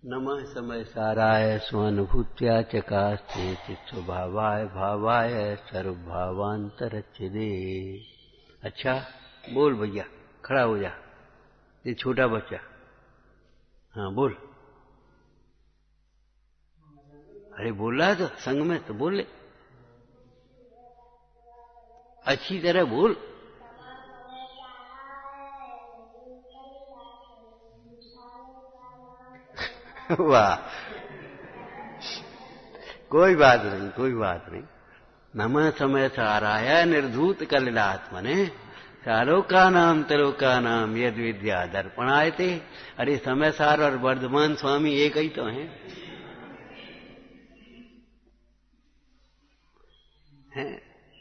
नमः समय साराय स्वानुभूत्या चकास्ते चित्स्वभावाय भावाय सर्वभावांतरच्छिदे। अच्छा बोल भैया, खड़ा हो जा। ये छोटा बच्चा, हाँ बोल। अरे बोल रहा है तो संग में तो बोल ले, अच्छी तरह बोल। वाह, कोई बात नहीं, कोई बात नहीं। नमः समय साराय निर्धूत कलिलात्मने सालोकानाम तलोकानाम यद विद्या दर्पणाय थे। अरे समय सार और वर्धमान स्वामी एक ही तो हैं।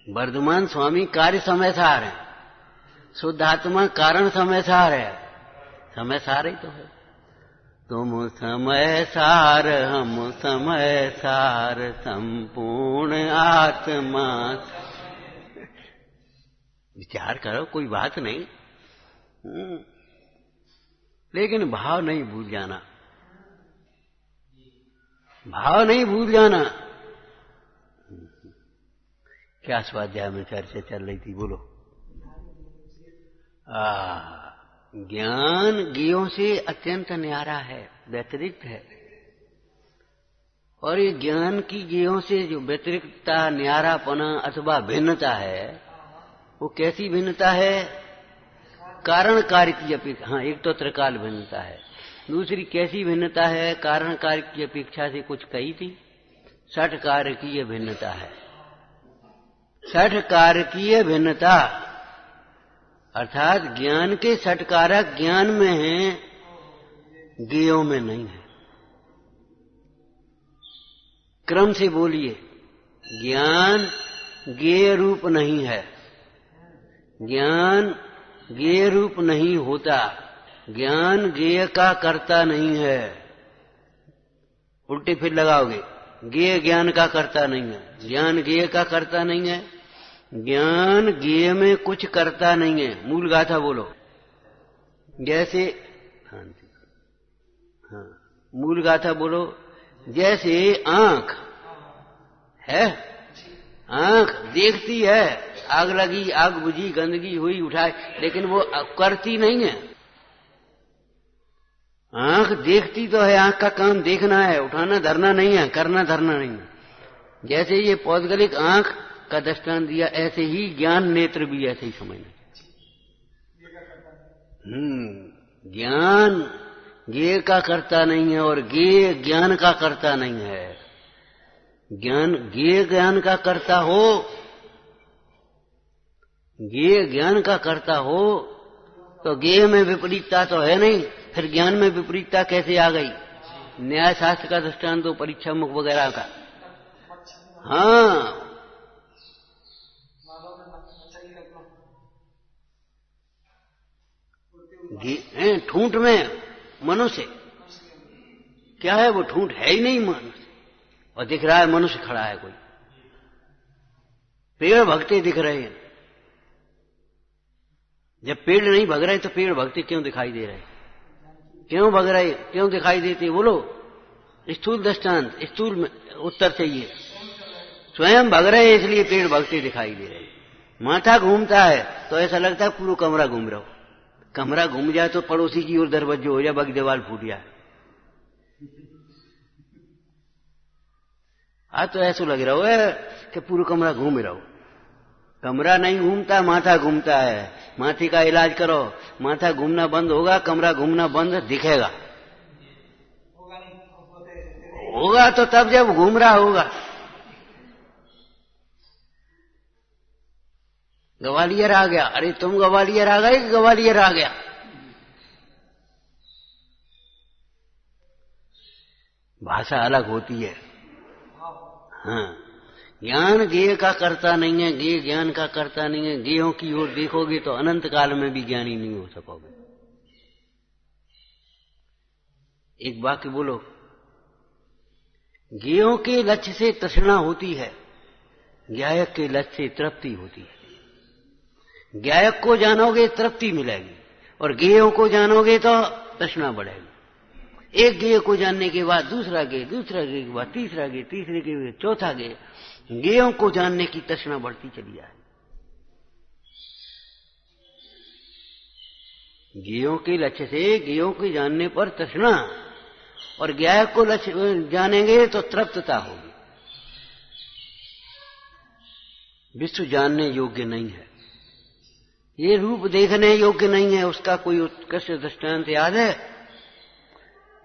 वर्धमान स्वामी कार्य समय सार है, शुद्ध आत्मा कारण समय सार है। समय सार ही तो है। तुम समय सार हम समय सार संपूर्ण आत्मा। विचार करो, कोई बात नहीं, लेकिन भाव नहीं भूल जाना, भाव नहीं भूल जाना। क्या स्वाध्याय में चर्चा चल रही थी, बोलो। ज्ञान ज्ञों से अत्यंत न्यारा है, व्यतिरिक्त है। और ये ज्ञान की ज्ञों से जो व्यतिरिक्तता, न्यारापना अथवा भिन्नता है, वो कैसी भिन्नता है? कारण कार्य की अपेक्षा। हाँ, एक तो त्रिकाल भिन्नता है। दूसरी कैसी भिन्नता है? कारण कार्य की अपेक्षा से कुछ कही थी, षट कार्य की यह भिन्नता है। षट कार्य की यह भिन्नता, अर्थात ज्ञान के षट कारक ज्ञान में हैं, ज्ञेयों में नहीं है। क्रम से बोलिए। ज्ञान ज्ञेय रूप नहीं है, ज्ञान ज्ञेय रूप नहीं होता, ज्ञान ज्ञेय का कर्ता नहीं है। उल्टे फिर लगाओगे, ज्ञेय ज्ञान का कर्ता नहीं है, ज्ञान ज्ञेय का कर्ता नहीं है, ज्ञान ज्ञेय में कुछ करता नहीं है। मूल गाथा बोलो। जैसे हाँ, मूल गाथा बोलो। जैसे आंख है, आंख देखती है, आग लगी, आग बुझी, गंदगी हुई, उठाए, लेकिन वो करती नहीं है। आंख देखती तो है, आंख का काम देखना है, उठाना धरना नहीं है, करना धरना नहीं है। जैसे ये पौद्गलिक आंख का दृष्टांत दिया, ऐसे ही ज्ञान नेत्र भी ऐसे ही समझना। ज्ञान ज्ञेय का कर्ता नहीं है और ज्ञेय ज्ञान का कर्ता नहीं है। ज्ञान ज्ञेय ज्ञान का कर्ता हो, ज्ञेय ज्ञान का कर्ता हो तो ज्ञेय में विपरीतता तो है नहीं, फिर ज्ञान में विपरीतता कैसे आ गई? न्याय शास्त्र का दृष्टांत तो परीक्षा मुख वगैरह का। हाँ, ठूंठ में मनुष्य क्या है? वो ठूंठ है ही नहीं मनुष्य, और दिख रहा है मनुष्य खड़ा है। कोई पेड़ भगते दिख रहे हैं। जब पेड़ नहीं भग रहे तो पेड़ भगते क्यों दिखाई दे रहे? क्यों भग रहे, क्यों दिखाई देते? बोलो। स्थूल दृष्टांत, स्थूल में उत्तर चाहिए। स्वयं भग रहे हैं इसलिए पेड़ भगते दिखाई दे रहे। माथा घूमता है तो ऐसा लगता है पूरा कमरा घूम रहा हो। कमरा घूम जाए तो पड़ोसी की ओर दरवाजा हो जाए, बाकी दीवार फूट जाए। तो ऐसा लग रहा हो कि पूरा कमरा घूम रहा हो। कमरा नहीं घूमता, माथा घूमता है। माथे का इलाज करो, माथा घूमना बंद होगा, कमरा घूमना बंद दिखेगा। होगा तो तब जब घूम रहा होगा। ग्वालियर आ गया, अरे तुम ग्वालियर आ गए कि ग्वालियर आ गया? भाषा अलग होती है। हाँ, ज्ञान ज्ञेय का कर्ता नहीं है, ज्ञेय ज्ञान का कर्ता नहीं है। ज्ञेयों की ओर देखोगे तो अनंत काल में भी ज्ञानी नहीं हो सकोगे। एक वाक्य बोलो। ज्ञेयों के लक्ष्य से तृष्णा होती है, ज्ञायक के लक्ष्य से तृप्ति होती है। ज्ञायक को जानोगे तृप्ति मिलेगी, और ज्ञेयों को जानोगे तो तृष्णा बढ़ेगी। एक गेय को जानने के बाद दूसरा गेय, दूसरा गेय के बाद तीसरा गेय, तीसरे गेय चौथा गेय, गेयों को जानने की तृष्णा बढ़ती चली जाए। गेयों के लक्ष्य से गेयों के जानने पर तृष्णा, और ज्ञाय को लक्ष्य जानेंगे तो तृप्तता होगी। विश्व जानने योग्य नहीं है, ये रूप देखने योग्य नहीं है। उसका कोई उत्कृष्ट दृष्टांत याद है?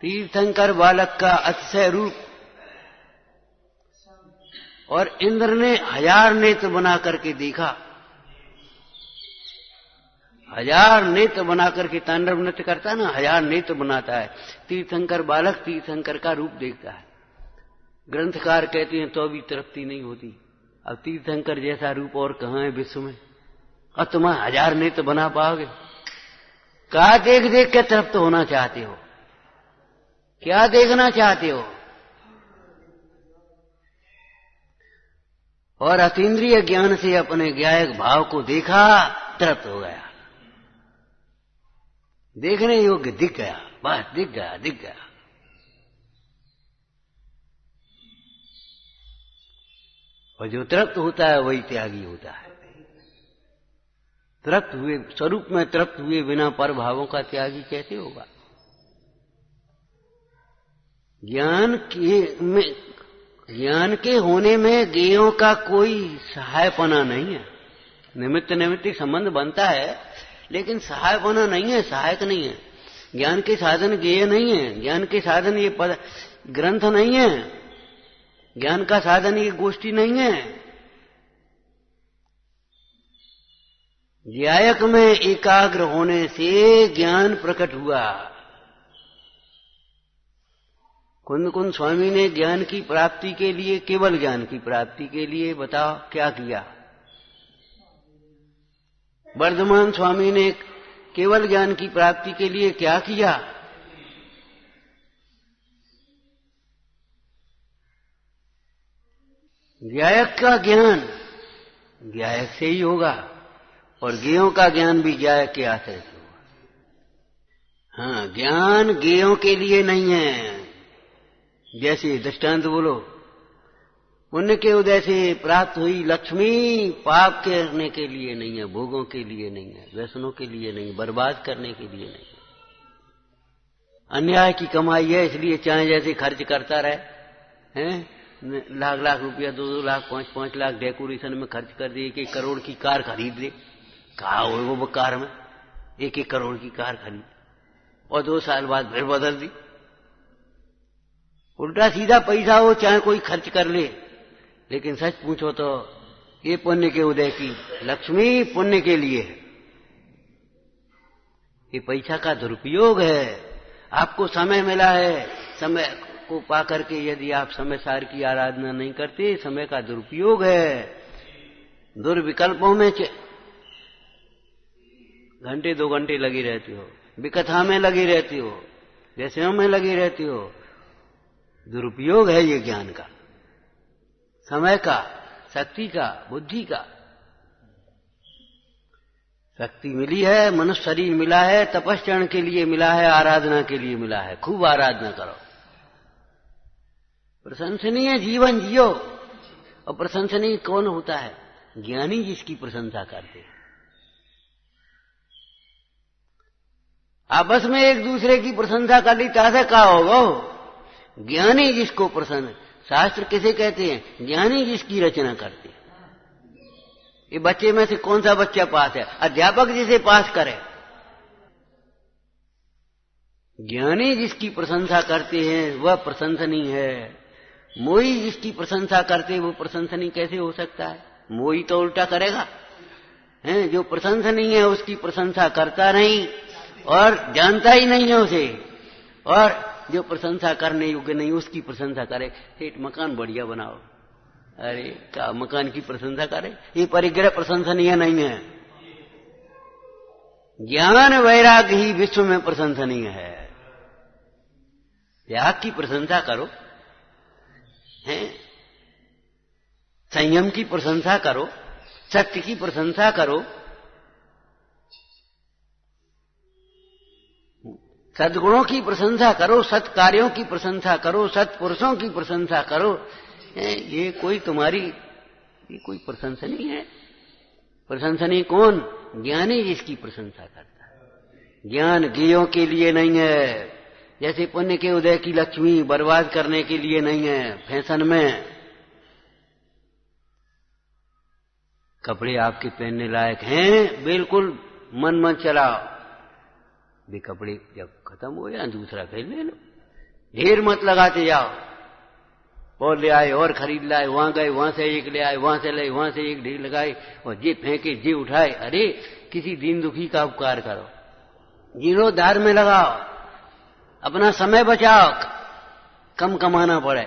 तीर्थंकर बालक का अतिशय रूप, और इंद्र ने 1000 नेत्र बना करके देखा। 1000 नेत्र बना करके तांडव नृत्य करता है ना, 1000 नेत्र बनाता है। तीर्थंकर बालक तीर्थंकर का रूप देखता है। ग्रंथकार कहते हैं तो भी तृप्ति नहीं होती। अब तीर्थंकर जैसा रूप और कहां है विश्व में? और तुम 1000 नेत्र बना पाओगे? क्या देख देख के तृप्त होना चाहते हो? क्या देखना चाहते हो? और अतीन्द्रिय ज्ञान से अपने ज्ञायक भाव को देखा, तृप्त हो गया। देखने योग्य दिख गया, बस दिख गया, दिख गया। और जो तृप्त होता है वही त्यागी होता है। तृप्त हुए स्वरूप में तृप्त हुए बिना पर भावों का त्यागी कैसे होगा? ज्ञान के होने में गेयों का कोई सहायपना नहीं है। निमित्त निमित्त संबंध बनता है, लेकिन सहायपना नहीं है, सहायक नहीं है। ज्ञान के साधन गेय नहीं है, ज्ञान के साधन ये पद ग्रंथ नहीं है, ज्ञान का साधन ये गोष्ठी नहीं है। ज्ञायक में एकाग्र होने से ज्ञान प्रकट हुआ। कुंद कुंद स्वामी ने ज्ञान की प्राप्ति के लिए, केवल ज्ञान की प्राप्ति के लिए बताओ क्या किया? वर्धमान स्वामी ने केवल ज्ञान की प्राप्ति के लिए क्या किया? ज्ञायक का ज्ञान ज्ञायक से ही होगा, और गेयों का ज्ञान भी ज्ञायक के आश्रय से होगा। हाँ, ज्ञान गेयों के लिए नहीं है। जैसे दृष्टांत बोलो, पुण्य के उदय से प्राप्त हुई लक्ष्मी पाप करने के लिए नहीं है, भोगों के लिए नहीं है, व्यसनों के लिए नहीं, बर्बाद करने के लिए नहीं है। अन्याय की कमाई है, इसलिए चाहे जैसे खर्च करता रहे, हैं? लाख लाख रुपया, 2-2 लाख, 5-5 लाख डेकोरेशन में खर्च कर दिए, 1-1 करोड़ की कार खरीद ले। कहा हो वो कार में 1-1 करोड़ की कार खरीद, और 2 साल बाद फिर बदल दी। उल्टा सीधा पैसा हो चाहे कोई खर्च कर ले, लेकिन सच पूछो तो ये पुण्य के उदय की लक्ष्मी पुण्य के लिए है। ये पैसा का दुरुपयोग है। आपको समय मिला है, समय को पाकर के यदि आप समय सार की आराधना नहीं करते, समय का दुरुपयोग है। दुर्विकल्पों में घंटे 2 घंटे लगी रहती हो, विकथा में लगी रहती हो, व्यसनों में लगी रहती हो। दुरुपयोग है ये ज्ञान का, समय का, शक्ति का, बुद्धि का। शक्ति मिली है, मनुष्य शरीर मिला है, तपस्या के लिए मिला है, आराधना के लिए मिला है। खूब आराधना करो, प्रशंसनीय जीवन जियो। और प्रशंसनीय कौन होता है? ज्ञानी जिसकी प्रशंसा करते हैं। आपस में एक दूसरे की प्रशंसा कर ली तासे का होगा? ज्ञानी जिसको प्रसन्न, शास्त्र किसे कहते हैं? ज्ञानी जिसकी रचना करते हैं। ये बच्चे में से कौन सा बच्चा पास है? अध्यापक जिसे पास करे। ज्ञानी जिसकी प्रशंसा करते हैं वह प्रशंसनीय है। मोही जिसकी प्रशंसा करते वो प्रशंसनीय कैसे हो सकता है? मोही तो उल्टा करेगा, हैं? जो प्रशंसनीय है उसकी प्रशंसा करता नहीं और जानता ही नहीं है उसे, और जो प्रशंसा करने योग्य नहीं उसकी प्रशंसा करे। सेठ मकान बढ़िया बनाओ, अरे क्या मकान की प्रशंसा करे? ये परिग्रह प्रशंसनीय नहीं है। ज्ञान वैराग्य ही विश्व में प्रशंसनीय है। त्याग की प्रशंसा करो, हैं? संयम की प्रशंसा करो, सत्य की प्रशंसा करो, सद्गुणों की प्रशंसा करो, सत्कार्यों की प्रशंसा करो, सत्पुरुषों की प्रशंसा करो। ये कोई तुम्हारी, ये कोई प्रशंसनीय है। प्रशंसनीय कौन? ज्ञानी जिसकी प्रशंसा करता है। ज्ञान गेयों के लिए नहीं है, जैसे पुण्य के उदय की लक्ष्मी बर्बाद करने के लिए नहीं है। फैशन में कपड़े आपके पहनने लायक हैं, बिल्कुल मन मन चलाओ। वे कपड़े जब खत्म हो जाए दूसरा फिर ले लो, ढेर मत लगाते जाओ। और ले आए और खरीद लाए, वहां गए वहां से एक ले आए, वहां से ले वहां से एक ढेर लगाए और जे फेंके जे उठाए। अरे किसी दीन दुखी का उपकार करो, जीरोधार में लगाओ, अपना समय बचाओ, कम कमाना पड़े।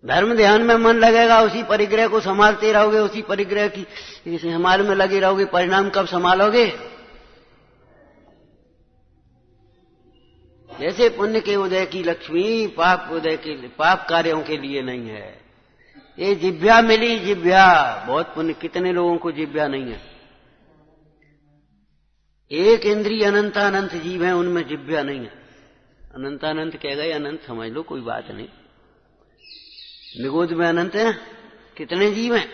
धर्म ध्यान में मन लगेगा, उसी परिग्रह को संभालते रहोगे, उसी परिग्रह की संभाल में लगे रहोगे, परिणाम कब संभालोगे? जैसे पुण्य के उदय की लक्ष्मी पाप कार्यों के लिए नहीं है। ये जिभ्या मिली, जिभ्या बहुत पुण्य। कितने लोगों को जिभ्या नहीं है? एक इंद्रिय अनंतानंत जीव है, उनमें जिभ्या नहीं है। अनंतानंत कह गए, अनंत समझ लो, कोई बात नहीं। निगोद में अनंत है, कितने जीव हैं?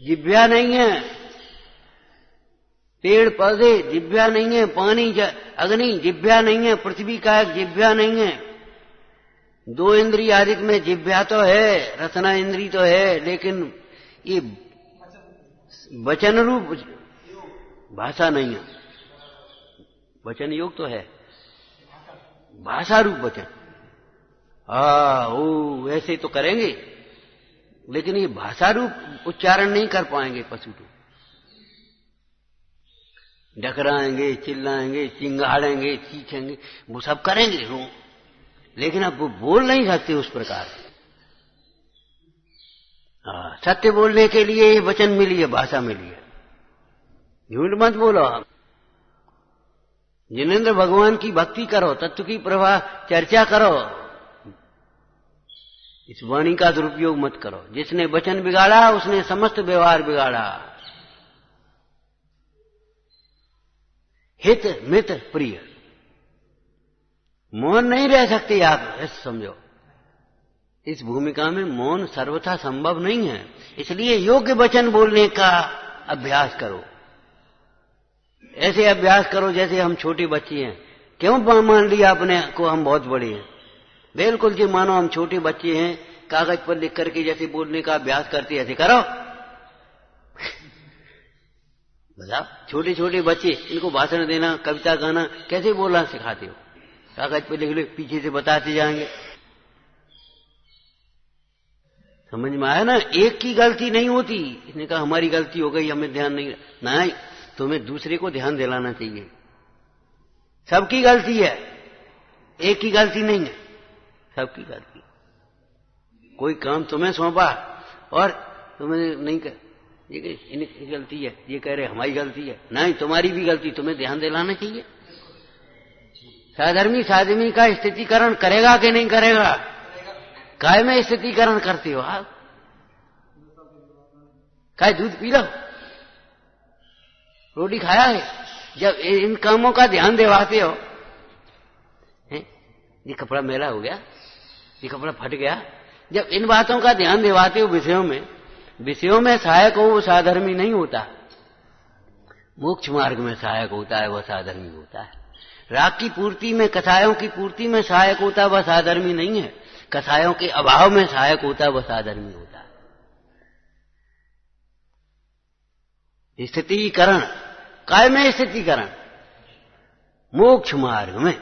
जिभ्या नहीं है। पेड़ पौधे जिभ्या नहीं है, पानी अग्नि जिभ्या नहीं है, पृथ्वी का एक जिभ्या नहीं है। दो इंद्रिय आदि में जिभ्या तो है, रसना इंद्रिय तो है, लेकिन ये वचन रूप भाषा नहीं है। वचन योग तो है, भाषा रूप वचन। वो ऐसे तो करेंगे, लेकिन ये भाषा रूप उच्चारण नहीं कर पाएंगे। पशु तो डकराएंगे, चिल्लाएंगे, चिंगाड़ेंगे, चीखेंगे, वो सब करेंगे वो, लेकिन अब वो बोल नहीं सकते उस प्रकार। सत्य बोलने के लिए ये वचन मिली है, भाषा मिली है। झूठ मत बोलो। जिनेंद्र भगवान की भक्ति करो, तत्व की प्रभा चर्चा करो, इस वाणी का दुरुपयोग मत करो। जिसने वचन बिगाड़ा उसने समस्त व्यवहार बिगाड़ा। हित मित प्रिय, मौन नहीं रह सकते आप, ऐसे समझो। इस भूमिका में मौन सर्वथा संभव नहीं है, इसलिए योग्य वचन बोलने का अभ्यास करो। ऐसे अभ्यास करो जैसे हम छोटे बच्चे हैं। क्यों मान लिया अपने को हम बहुत बड़े हैं? बिल्कुल जी मानो हम छोटे बच्चे हैं, कागज पर लिख करके जैसे बोलने का अभ्यास करते ऐसे करो। बताओ, छोटे छोटे बच्चे, इनको भाषण देना, कविता गाना कैसे बोलना सिखाते हो? कागज पर लिख लो, पीछे से बताते जाएंगे। समझ में आया ना? एक की गलती नहीं होती। इसने कहा हमारी गलती हो गई, हमें ध्यान नहीं, तुम्हें दूसरे को ध्यान दिलाना चाहिए। सबकी गलती है, एक की गलती नहीं है, सबकी गलती। कोई काम तुम्हें सौंपा और तुम्हें नहीं कर, ये इनकी गलती है, ये कह रहे हमारी गलती है। नहीं, तुम्हारी भी गलती, तुम्हें ध्यान दिलाना चाहिए। साधर्मी साधवी का स्थितिकरण करेगा कि नहीं करेगा? काय में स्थितिकरण करते हो आप? काय दूध पी लो, रोटी खाया है? जब इन कामों का ध्यान दिलाते हो, ये कपड़ा मैला हो गया, ये कपड़ा फट गया, जब इन बातों का ध्यान दिलाते हो विषयों में सहायक हो, वो साधर्मी नहीं होता। मोक्ष मार्ग में सहायक होता है, वह साधर्मी होता है। राग की पूर्ति में, कसायों की पूर्ति में सहायक होता है, वह साधर्मी नहीं है। कसायों के अभाव में सहायक होता है, वह साधर्मी होता है। स्थितिकरण, काय में स्थितिकरण? मोक्ष मार्ग में।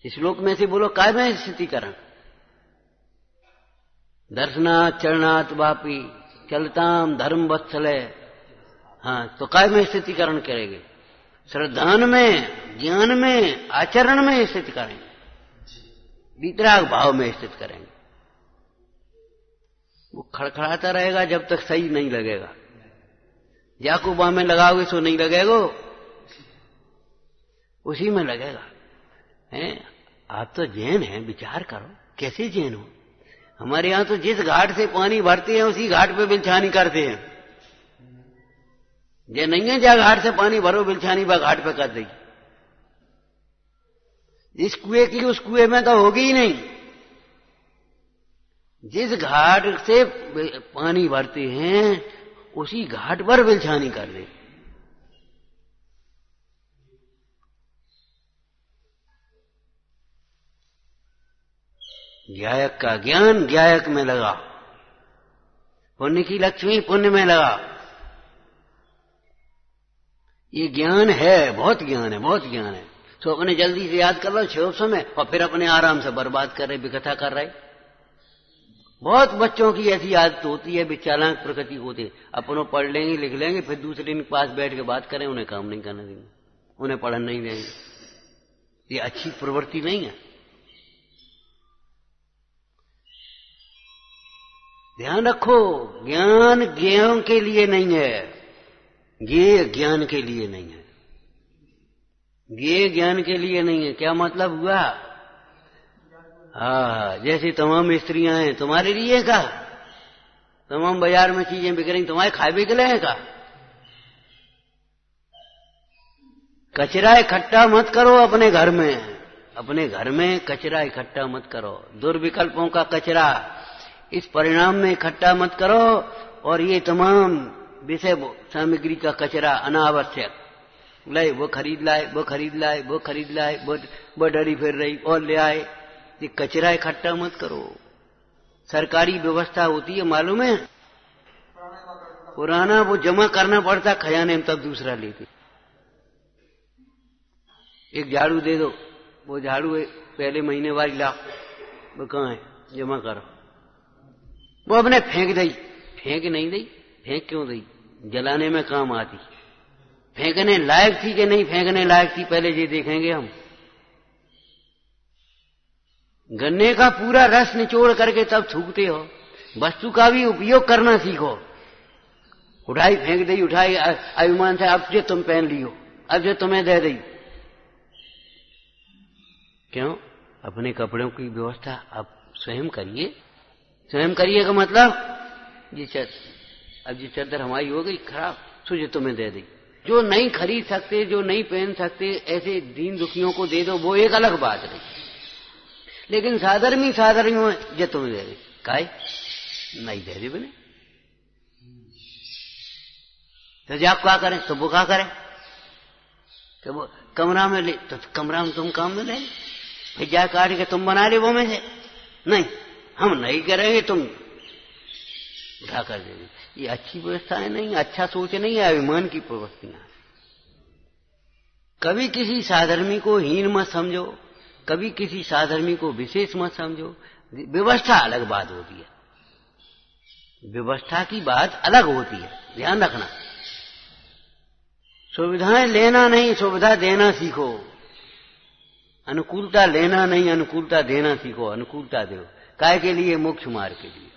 इस श्लोक में से बोलो, काय में स्थितिकरण? दर्शनात् चरणात् वापी चलताम धर्म वत्सले। तो काय में स्थितिकरण करेंगे? श्रद्धान में, ज्ञान में, आचरण में स्थित करेंगे, वितराग भाव में स्थित करेंगे। वो खड़खड़ाता रहेगा जब तक सही नहीं लगेगा। याकूबा में लगाओगे सो नहीं लगेगा, उसी में लगेगा। आप तो जैन हैं, विचार करो कैसे जैन हो? हमारे यहां तो जिस घाट से पानी भरते हैं उसी घाट पे बिलछानी करते हैं। जे नहीं है जा घाट से पानी भरो बिलछानी बा घाट पे कर दी। इस कुएं की उस कुएं में तो होगी ही नहीं। जिस घाट से पानी भरते हैं उसी घाट पर बिलछानी कर दे। ज्ञायक का ज्ञान ज्ञायक में लगा, पुण्य की लक्ष्मी पुण्य में लगा। ये ज्ञान है, बहुत ज्ञान है, बहुत ज्ञान है। तो अपने जल्दी से याद कर लो क्षोभ समय और फिर अपने आराम से बर्बाद कर रहे, विकथा कर रहे। बहुत बच्चों की ऐसी आदत होती है, वे चालाक प्रकृति होती है। अपनों पढ़ लेंगे लिख लेंगे, फिर दूसरे दिन पास बैठ के बात करें, उन्हें काम नहीं करने देंगे, उन्हें पढ़न नहीं देंगे। ये अच्छी प्रवृत्ति नहीं है। ध्यान रखो, ज्ञान ज्ञान के लिए नहीं है, ये ज्ञान के लिए नहीं है, ये ज्ञान के लिए नहीं है। क्या मतलब हुआ? हाँ, जैसे तमाम स्त्रियां हैं तुम्हारे लिए का, तमाम बाजार में चीजें बिक रही तुम्हारे खाए के लिए का। कचरा इकट्ठा मत करो अपने घर में, अपने घर में कचरा इकट्ठा मत करो। दुर्विकल्पों का कचरा इस परिणाम में इकट्ठा मत करो। और ये तमाम विषय सामग्री का कचरा अनावश्यक, लाए वो खरीद लाए, वो खरीद लाए, वो खरीद लाए, वो डरी फिर रही और ले आए। ये कचरा इकट्ठा मत करो। सरकारी व्यवस्था होती है मालूम है, पुराना वो जमा करना पड़ता खजाने में, तब दूसरा लेते। एक झाड़ू दे दो, वो झाड़ू पहले महीने वाली लाओ, वो कहाँ है, जमा करो। वो अपने फेंक दई, फेंक नहीं दई, फेंक क्यों दई? जलाने में काम आती। फेंकने लायक थी कि नहीं फेंकने लायक थी, पहले ये देखेंगे हम। गन्ने का पूरा रस निचोड़ करके तब थूकते हो। वस्तु का भी उपयोग करना सीखो। उठाई फेंक दी, उठाई अभिमान से, अब जो तुम पहन लियो, अब जो तुम्हें दे दी। क्यों? अपने कपड़ों की व्यवस्था आप स्वयं करिए। स्वयं करिए का मतलब अब जी चादर हमारी हो गई खराब, तुझे तुम्हें दे दी। जो नहीं खरीद सकते, जो नहीं पहन सकते, ऐसे दीन दुखियों को दे दो, वो एक अलग बात रही। लेकिन साधर्मी जो तुम्हें दे दी, काहे नहीं दे दी बने तो जाप क्या करें? तो वो क्या करें? तो वो कमरा में ले, तो कमरा में तुम काम में ले, फिर जा काट के तुम बना ले वो में से। नहीं, हम नहीं करेंगे, तुम उठा कर देंगे। ये अच्छी व्यवस्था है नहीं, अच्छा सोच नहीं है, अभिमान की प्रवृत्तियां। कभी किसी साधर्मी को हीन मत समझो, कभी किसी साधर्मी को विशेष मत समझो। व्यवस्था अलग बात होती है, व्यवस्था की बात अलग होती है, ध्यान रखना। सुविधाएं लेना नहीं, सुविधा देना सीखो। अनुकूलता लेना नहीं, अनुकूलता देना सीखो। अनुकूलता दो, काय के लिए? मोक्ष मार्ग के लिए।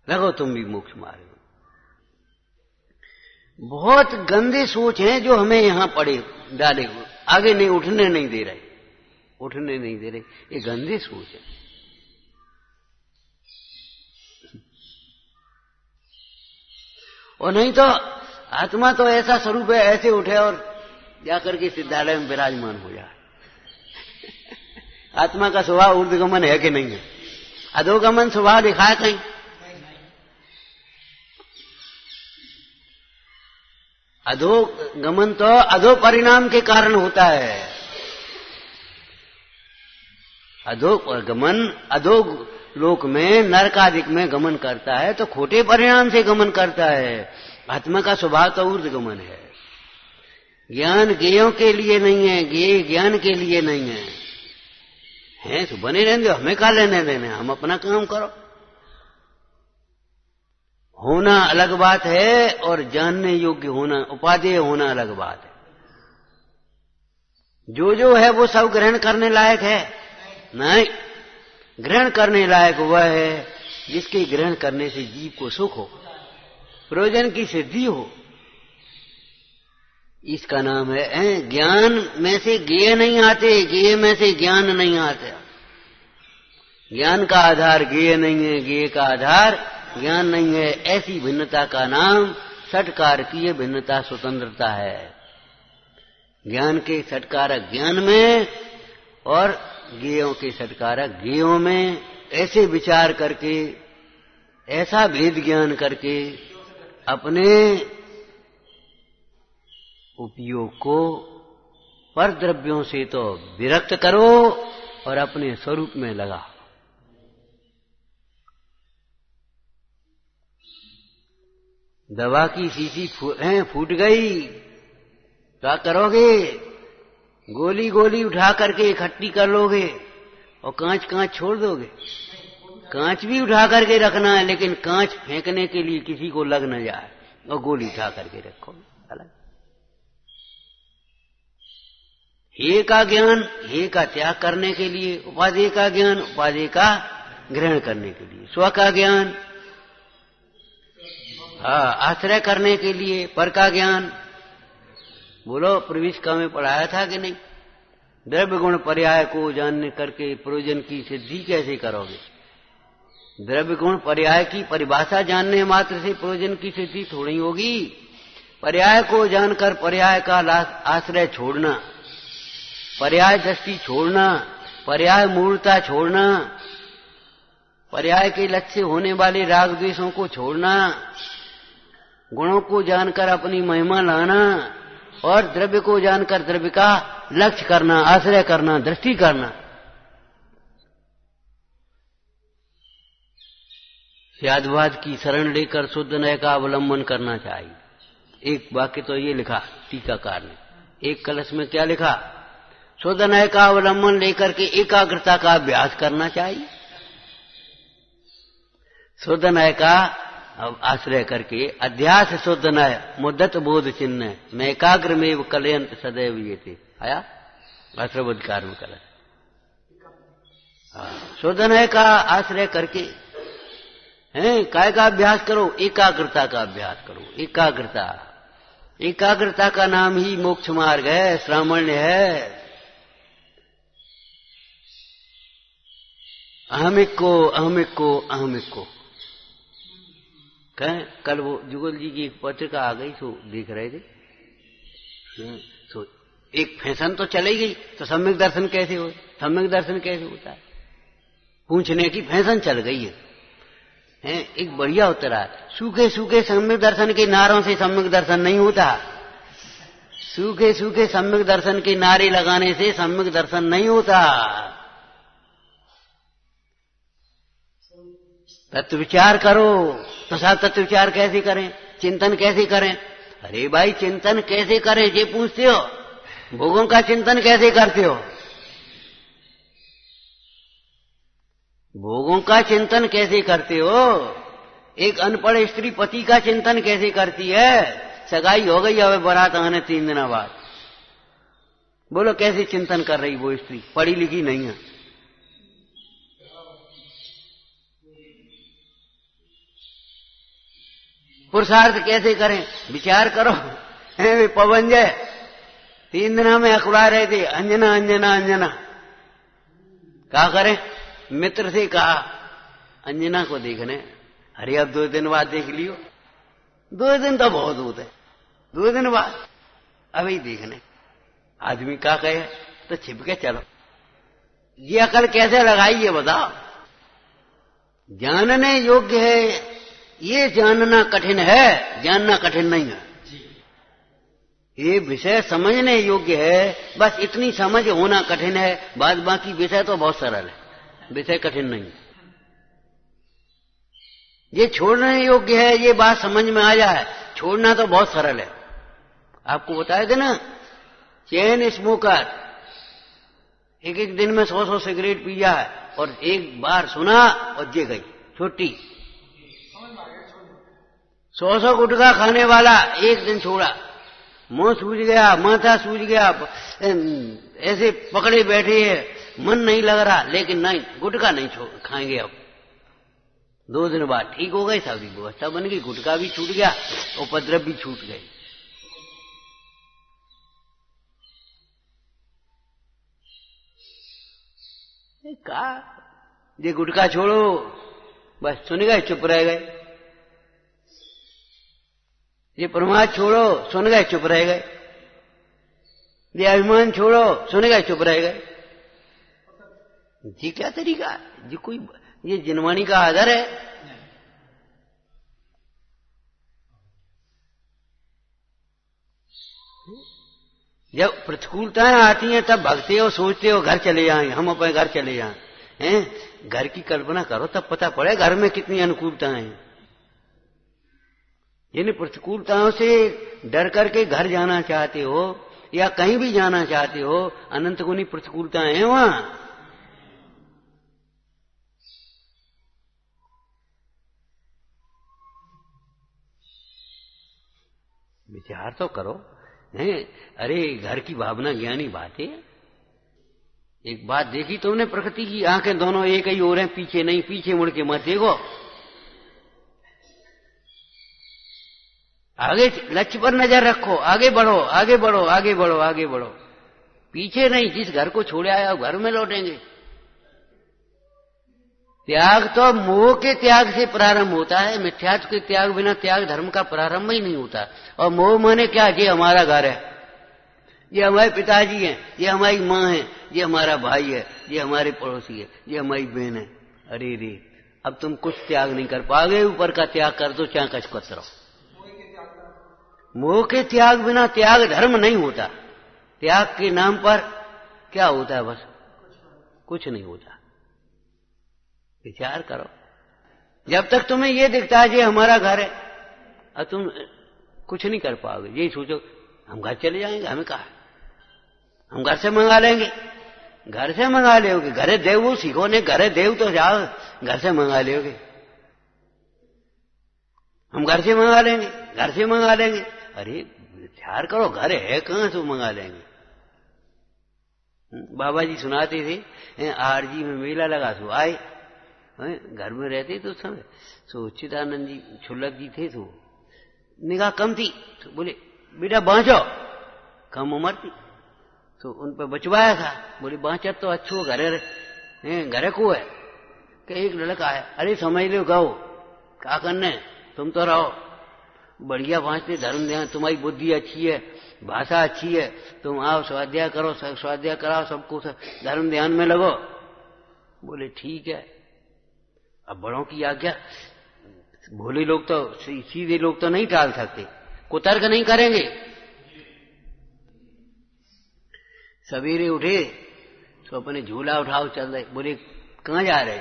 लगो तुम भी मोक्ष मार्ग। बहुत गंदे सोच हैं जो हमें यहां पड़े डाले हुए, आगे नहीं उठने नहीं दे रहे, उठने नहीं दे रहे। ये गंदे सोच है। और नहीं तो आत्मा तो ऐसा स्वरूप है, ऐसे उठे और जाकर के सिद्धालय में विराजमान हो जाए। आत्मा का स्वभाव ऊर्ध्वगमन है कि नहीं है? अधोगमन स्वभाव दिखाए कहीं? अधोगमन तो अधो परिणाम के कारण होता है। अधोगमन अधो लोक में नरकादिक में गमन करता है तो खोटे परिणाम से गमन करता है। आत्मा का स्वभाव तो ऊर्ध्वगमन है। ज्ञान ज्ञेयों के लिए नहीं है, ज्ञेय ज्ञान के लिए नहीं है तो बने रहने दो, हमें क्या लेने देने, हम अपना काम करो। होना अलग बात है और जानने योग्य होना, उपादेय होना अलग बात है। जो है वो सब ग्रहण करने लायक है नहीं। ग्रहण करने लायक वह है जिसके ग्रहण करने से जीव को सुख हो, प्रयोजन की सिद्धि हो। इसका नाम है ज्ञान में से ज्ञेय नहीं आते, ज्ञेय में से ज्ञान नहीं आते। ज्ञान का आधार ज्ञेय नहीं है, ज्ञेय का आधार ज्ञान नहीं है। ऐसी भिन्नता का नाम षटकार की ये भिन्नता स्वतंत्रता है। ज्ञान के षटकारक ज्ञान में और ज्ञेयों के षटकारक ज्ञेयों में ऐसे विचार करके, ऐसा भेद ज्ञान करके अपने उपयोग को पर द्रव्यों से तो विरक्त करो और अपने स्वरूप में लगा। दवा की शीशी फूट गई, क्या करोगे? गोली गोली उठा करके इकट्ठी कर लोगे और कांच कांच छोड़ दोगे? कांच भी उठा करके रखना है, लेकिन कांच फेंकने के लिए किसी को लग न जाए, और गोली उठा करके रखो अलग। हे का ज्ञान हे का त्याग करने के लिए, उपाधि का ज्ञान उपाधि का ग्रहण करने के लिए, स्व का ज्ञान आश्रय करने के लिए, पर का ज्ञान। बोलो प्रविष्का में पढ़ाया था कि नहीं? द्रव्य गुण पर्याय को जानने करके प्रयोजन की सिद्धि कैसे करोगे? द्रव्य गुण पर्याय की परिभाषा जानने मात्र से प्रयोजन की सिद्धि थोड़ी होगी। पर्याय को जानकर पर्याय का आश्रय छोड़ना, पर्याय दृष्टि छोड़ना, पर्याय मूलता छोड़ना, पर्याय के लक्ष्य होने वाले राग द्वेषों को छोड़ना, गुणों को जानकर अपनी महिमा लाना और द्रव्य को जानकर द्रव्य का लक्ष्य करना, आश्रय करना, दृष्टि करना। यादवाद की शरण लेकर शुद्ध नय का अवलंबन करना चाहिए। एक वाक्य तो ये लिखा टीकाकार ने, एक कलश में क्या लिखा? शुद्ध नय का अवलंबन लेकर के एकाग्रता का अभ्यास करना चाहिए। शुद्ध नय का आश्रय करके अध्यास शुद्ध नय मुद्दत बोध चिन्ह में एकाग्र में कलयंत सदैव ये थे आया अश्रबोधकार में कल। शुद्ध नय का आश्रय करके काय का अभ्यास करो? एकाग्रता का अभ्यास करो। एकाग्रता, एकाग्रता का नाम ही मोक्ष मार्ग है, श्रामण्य है। अहमिक को अहमिक को अहमिक को कहें। कल वो जुगल जी की एक पत्रिका आ गई, सो देख रहे थे। सो एक फैशन तो चली गई, तो सम्यक दर्शन कैसे हो? सम्यक दर्शन कैसे होता है? पूछने की फैशन चल गई है। एक बढ़िया उत्तर है, सूखे सूखे सम्यक दर्शन के नारों से सम्यक दर्शन नहीं होता। सूखे सूखे सम्यक दर्शन के नारे लगाने से सम्यक दर्शन नहीं होता। तत्व विचार करो। तो साहब तत्व विचार कैसे करें? चिंतन कैसे करें? अरे भाई चिंतन कैसे करें ये पूछते हो? भोगों का चिंतन कैसे करते हो? भोगों का चिंतन कैसे करते हो? एक अनपढ़ स्त्री पति का चिंतन कैसे करती है? सगाई हो गई, अब बारात आने 3 दिन बाद, बोलो कैसे चिंतन कर रही वो स्त्री? पढ़ी लिखी नहीं है। पुरुषार्थ कैसे करें? विचार करो। वे पवन जय 3 दिन में अखड़ा रहे थे, अंजना अंजना अंजना। क्या करें? मित्र से कहा अंजना को देखने। अरे अब 2 दिन बाद देख लियो। 2 दिन तो बहुत होते, 2 दिन बाद अभी देखने। आदमी क्या कहे? तो छिप के चलो। ये अकल कैसे लगाई ये बताओ? जानने योग्य है, ये जानना कठिन है, जानना कठिन नहीं है। ये विषय समझने योग्य है, बस इतनी समझ होना कठिन है। बाद बाकी विषय तो बहुत सरल है, विषय कठिन नहीं। ये छोड़ने योग्य है, ये बात समझ में आ जाए, छोड़ना तो बहुत सरल है। आपको बताए थे ना, चेन स्मोकर एक एक दिन में 100 सिगरेट पिया है, और एक बार सुना और जे गई छोटी। 100 गुटखा खाने वाला एक दिन छोड़ा, मुंह सूज गया, माथा सूज गया, ऐसे पकड़े बैठे है, मन नहीं लग रहा, लेकिन नहीं गुटखा नहीं खाएंगे अब। 2 दिन बाद ठीक हो गए, सारी व्यवस्था बन गई, गुटखा भी छूट गया, उपद्रव भी छूट गए। कहा ये गुटखा छोड़ो, बस सुन गए, चुप रह गए। ये प्रमाद छोड़ो, सुन गए चुप रह गए। ये अभिमान छोड़ो, सुन गए चुप रह गए। जी क्या तरीका है जी? कोई ये जिनवाणी का आदर है? जब प्रतिकूलताएं आती हैं तब भगते हो, सोचते हो घर चले जाएंगे, हम अपने घर चले जाएं। हैं घर की कल्पना करो तब पता पड़े घर में कितनी अनुकूलताएं हैं। जिन प्रतिकूलताओं से डर करके घर जाना चाहते हो या कहीं भी जाना चाहते हो, अनंत गुनी प्रतिकूलताएं हैं वहां। विचार तो करो। नहीं अरे घर की भावना ज्ञानी बात है। एक बात देखी तुमने, प्रकृति की आंखें दोनों एक ही ओर हैं, पीछे नहीं, पीछे मुड़ के मत देखो, आगे लक्ष्य पर नजर रखो, आगे बढ़ो, आगे बढ़ो, आगे बढ़ो, आगे बढ़ो, पीछे नहीं। जिस घर को छोड़े आया घर में लौटेंगे। त्याग तो मोह के त्याग से प्रारंभ होता है। मिथ्यात्व के त्याग बिना त्याग धर्म का प्रारंभ ही नहीं होता। और मोह माने क्या? ये हमारा घर है, ये हमारे पिताजी हैं, ये हमारी माँ है, ये हमारा भाई है, ये हमारे पड़ोसी है, ये हमारी बहन है। अरे रे, अब तुम कुछ त्याग नहीं कर पाओगे। ऊपर का त्याग कर दो, चाहे कच कतरो। मोह के त्याग बिना त्याग धर्म नहीं होता। त्याग के नाम पर क्या होता है? बस कुछ नहीं होता। विचार करो। जब तक तुम्हें यह दिखता है ये हमारा घर है, और तुम कुछ नहीं कर पाओगे। यही सोचो हम घर चले जाएंगे, हमें कहा हम घर से मंगा लेंगे। घर से मंगा लोगे? घरे देव सीखो ने, घरे देव तो जाओ, घर से मंगा लोगे। हम घर से मंगा लेंगे, घर से मंगा लेंगे। अरे विचार करो, घर है कहां से मंगा लेंगे? बाबा जी सुनाते थे, आरजी में मेला लगा तो आए, घर में रहते तो समय सो चिदानंद जी छुल्लक जी थे, तो निगाह कम थी, तो बोले बेटा बांचो, कम उम्र थी तो उन पर बचवाया था। बोले बांचत तो अच्छो घरे को है कि एक लड़का है। अरे समझ लो गाओ क्या करने, तुम तो रहो बढ़िया बांचते, धर्म ध्यान, तुम्हारी बुद्धि अच्छी है, भाषा अच्छी है, तुम आओ स्वाध्याय करो, स्वाध्याय कराओ, सबको धर्म ध्यान में लगो। बोले ठीक है। अब बड़ों की आज्ञा, भोले लोग तो, सीधे लोग तो नहीं टाल सकते, कुतर्क नहीं करेंगे। सवेरे उठे तो अपने झूला उठाओ चल रहे। बोले कहाँ जा रहे?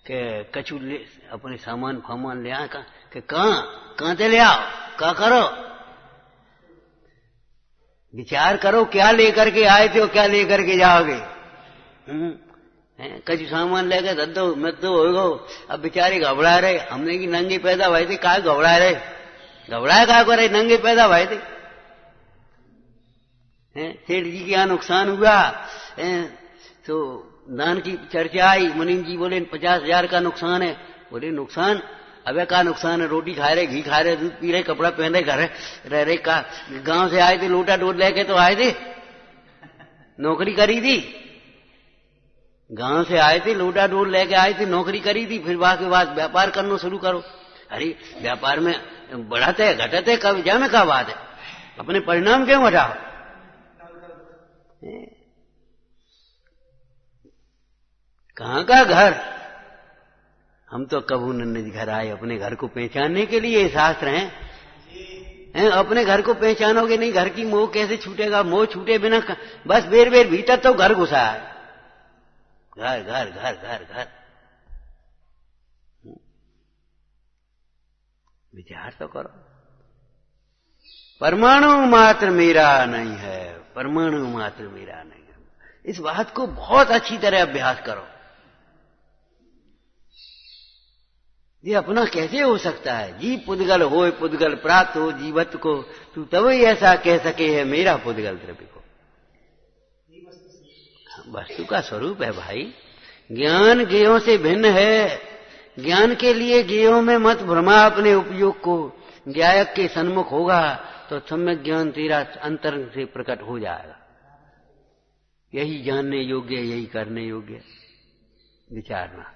के कछु ले अपने सामान फामान ले आए। कहाँ से ले आओ, क्या करो? विचार करो, क्या लेकर के आए थे और क्या लेकर के जाओगे? कछु सामान लेकर दद्दो मत होगा। अब बेचारे घबरा रहे, हमने की नंगे पैदा भाई थे, क्या घबरा रहे? घबराए क्या करे, नंगे पैदा भाई थे। सेठ जी क्या नुकसान हुआ? तो दान की चर्चा आई, मुनीम जी बोले 50,000 का नुकसान है। बोले नुकसान? अबे का नुकसान है? रोटी खा रहे, घी खा रहे, दूध पी रहे, कपड़ा पहन रहे, घर रह रहे। का गांव से आए थे, लोटा डोल लेके तो आए थे, नौकरी करी थी। गांव से आए थे, लोटा डोल लेके आए थे, नौकरी करी थी, फिर वहां के बाद व्यापार करना शुरू करो। अरे व्यापार में बढ़ाते है घटाते है, कब जाने का बात है, अपने परिणाम क्यों हटाओ? कहां का घर? हम तो कबू नन्हे घर आए अपने घर को पहचानने के लिए। शास्त्र हैं, अपने घर को पहचानोगे नहीं, घर की मोह कैसे छूटेगा? मोह छूटे बिना बस बेर बेर भीतर तो घर घुसा है, घर घर घर घर घर। विचार तो करो। परमाणु मात्र मेरा नहीं है, परमाणु मात्र मेरा नहीं है। इस बात को बहुत अच्छी तरह अभ्यास करो। ये अपना कैसे हो सकता है? जी पुद्गल होए पुद्गल प्राप्त हो जीवत को, तू तब ही ऐसा कह सके है मेरा पुद्गल द्रव्य को। वस्तु का स्वरूप है भाई। ज्ञान ज्ञेयों से भिन्न है। ज्ञान के लिए ज्ञेयों में मत भ्रमा अपने उपयोग को। ज्ञायक के सन्मुख होगा तो सम्यक ज्ञान तेरा अंतरंग से प्रकट हो जाएगा। यही जानने योग्य, यही करने योग्य। विचारना।